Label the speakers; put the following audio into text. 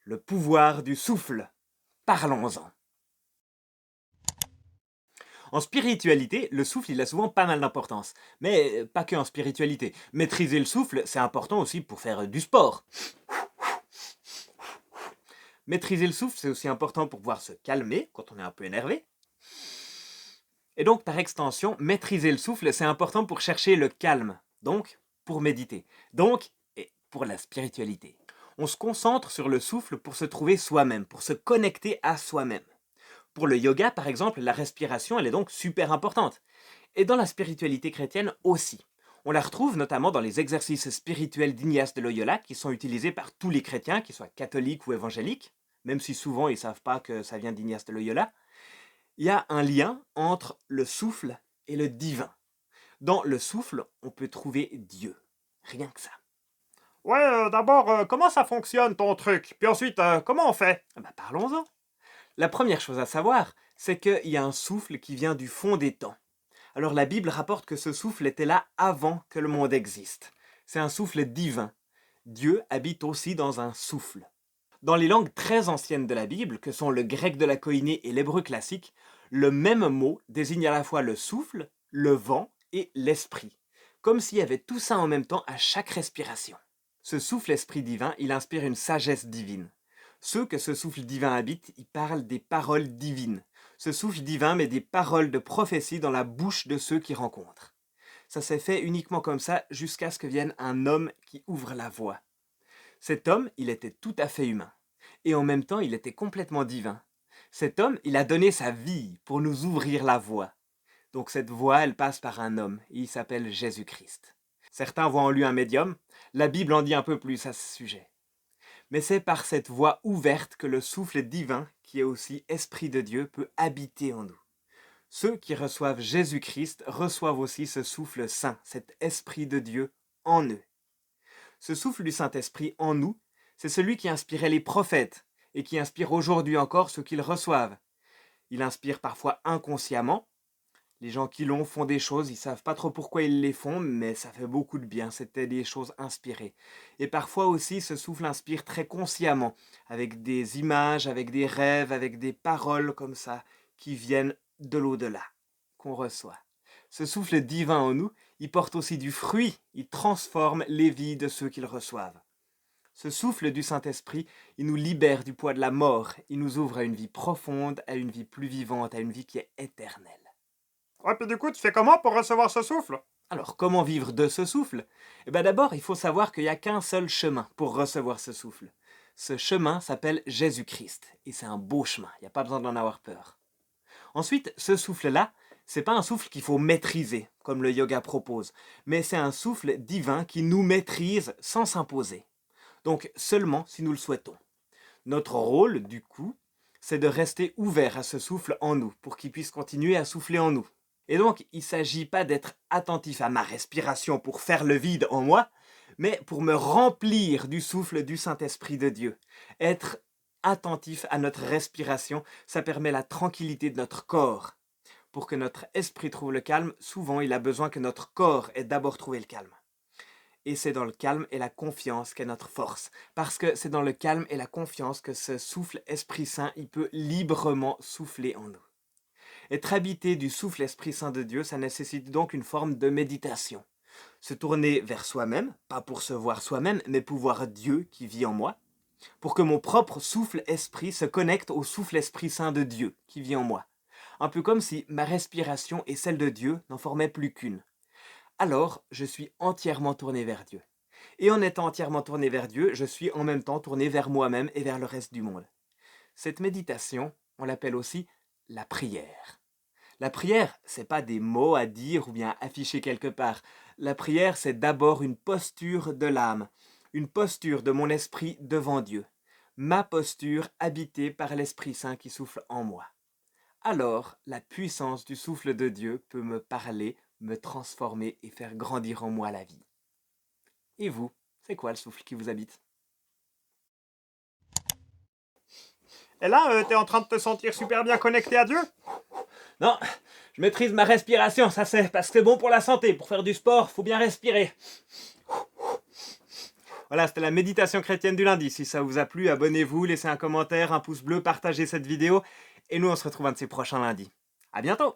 Speaker 1: le pouvoir du souffle. Parlons-en. En spiritualité, le souffle, il a souvent pas mal d'importance. Mais pas que en spiritualité. Maîtriser le souffle, c'est important aussi pour faire du sport. Maîtriser le souffle, c'est aussi important pour pouvoir se calmer quand on est un peu énervé. Et donc, par extension, maîtriser le souffle, c'est important pour chercher le calme. Donc, pour méditer. Donc, et pour la spiritualité. On se concentre sur le souffle pour se trouver soi-même, pour se connecter à soi-même. Pour le yoga, par exemple, la respiration, elle est donc super importante. Et dans la spiritualité chrétienne aussi. On la retrouve notamment dans les exercices spirituels d'Ignace de Loyola qui sont utilisés par tous les chrétiens, qu'ils soient catholiques ou évangéliques, même si souvent ils ne savent pas que ça vient d'Ignace de Loyola. Il y a un lien entre le souffle et le divin. Dans le souffle, on peut trouver Dieu. Rien que ça.
Speaker 2: Ouais, d'abord, comment ça fonctionne ton truc? Puis ensuite, comment on fait?
Speaker 1: Parlons-en. La première chose à savoir, c'est qu'il y a un souffle qui vient du fond des temps. Alors la Bible rapporte que ce souffle était là avant que le monde existe. C'est un souffle divin. Dieu habite aussi dans un souffle. Dans les langues très anciennes de la Bible, que sont le grec de la Koïnée et l'hébreu classique, le même mot désigne à la fois le souffle, le vent et l'esprit, comme s'il y avait tout ça en même temps à chaque respiration. Ce souffle esprit divin, il inspire une sagesse divine. Ceux que ce souffle divin habite, ils parlent des paroles divines. Ce souffle divin met des paroles de prophétie dans la bouche de ceux qui rencontrent. Ça s'est fait uniquement comme ça jusqu'à ce que vienne un homme qui ouvre la voie. Cet homme, il était tout à fait humain. Et en même temps, il était complètement divin. Cet homme, il a donné sa vie pour nous ouvrir la voie. Donc cette voie, elle passe par un homme, et il s'appelle Jésus-Christ. Certains voient en lui un médium, la Bible en dit un peu plus à ce sujet. Mais c'est par cette voie ouverte que le souffle divin, qui est aussi Esprit de Dieu, peut habiter en nous. Ceux qui reçoivent Jésus-Christ reçoivent aussi ce souffle saint, cet Esprit de Dieu en eux. Ce souffle du Saint-Esprit en nous, c'est celui qui inspirait les prophètes et qui inspire aujourd'hui encore ceux qui le reçoivent. Il inspire parfois inconsciemment. Les gens qui l'ont font des choses, ils ne savent pas trop pourquoi ils les font, mais ça fait beaucoup de bien, c'était des choses inspirées. Et parfois aussi, ce souffle inspire très consciemment, avec des images, avec des rêves, avec des paroles comme ça, qui viennent de l'au-delà, qu'on reçoit. Ce souffle divin en nous, il porte aussi du fruit, il transforme les vies de ceux qui le reçoivent. Ce souffle du Saint-Esprit, il nous libère du poids de la mort, il nous ouvre à une vie profonde, à une vie plus vivante, à une vie qui est éternelle.
Speaker 2: Ouais, puis du coup, tu fais comment pour recevoir ce souffle?
Speaker 1: Alors, comment vivre de ce souffle? D'abord, il faut savoir qu'il n'y a qu'un seul chemin pour recevoir ce souffle. Ce chemin s'appelle Jésus-Christ, et c'est un beau chemin, il n'y a pas besoin d'en avoir peur. Ensuite, ce souffle-là, c'est pas un souffle qu'il faut maîtriser, comme le yoga propose, mais c'est un souffle divin qui nous maîtrise sans s'imposer. Donc seulement si nous le souhaitons. Notre rôle, du coup, c'est de rester ouvert à ce souffle en nous, pour qu'il puisse continuer à souffler en nous. Et donc, il ne s'agit pas d'être attentif à ma respiration pour faire le vide en moi, mais pour me remplir du souffle du Saint-Esprit de Dieu. Être attentif à notre respiration, ça permet la tranquillité de notre corps. Pour que notre esprit trouve le calme, souvent il a besoin que notre corps ait d'abord trouvé le calme. Et c'est dans le calme et la confiance qu'est notre force. Parce que c'est dans le calme et la confiance que ce souffle Esprit Saint, il peut librement souffler en nous. Être habité du souffle Esprit Saint de Dieu, ça nécessite donc une forme de méditation. Se tourner vers soi-même, pas pour se voir soi-même, mais pour voir Dieu qui vit en moi, pour que mon propre souffle Esprit se connecte au souffle Esprit Saint de Dieu qui vit en moi. Un peu comme si ma respiration et celle de Dieu n'en formaient plus qu'une. Alors, je suis entièrement tourné vers Dieu. Et en étant entièrement tourné vers Dieu, je suis en même temps tourné vers moi-même et vers le reste du monde. Cette méditation, on l'appelle aussi la prière. La prière, c'est pas des mots à dire ou bien afficher quelque part. La prière, c'est d'abord une posture de l'âme, une posture de mon esprit devant Dieu. Ma posture habitée par l'Esprit Saint qui souffle en moi. Alors, la puissance du souffle de Dieu peut me parler, me transformer et faire grandir en moi la vie. Et vous, c'est quoi le souffle qui vous habite?
Speaker 2: Et là, t'es en train de te sentir super bien connecté à Dieu?
Speaker 1: Non, je maîtrise ma respiration, ça c'est parce que c'est bon pour la santé. Pour faire du sport, faut bien respirer. Voilà, c'était la méditation chrétienne du lundi. Si ça vous a plu, abonnez-vous, laissez un commentaire, un pouce bleu, partagez cette vidéo. Et nous, on se retrouve un de ces prochains lundis. À bientôt!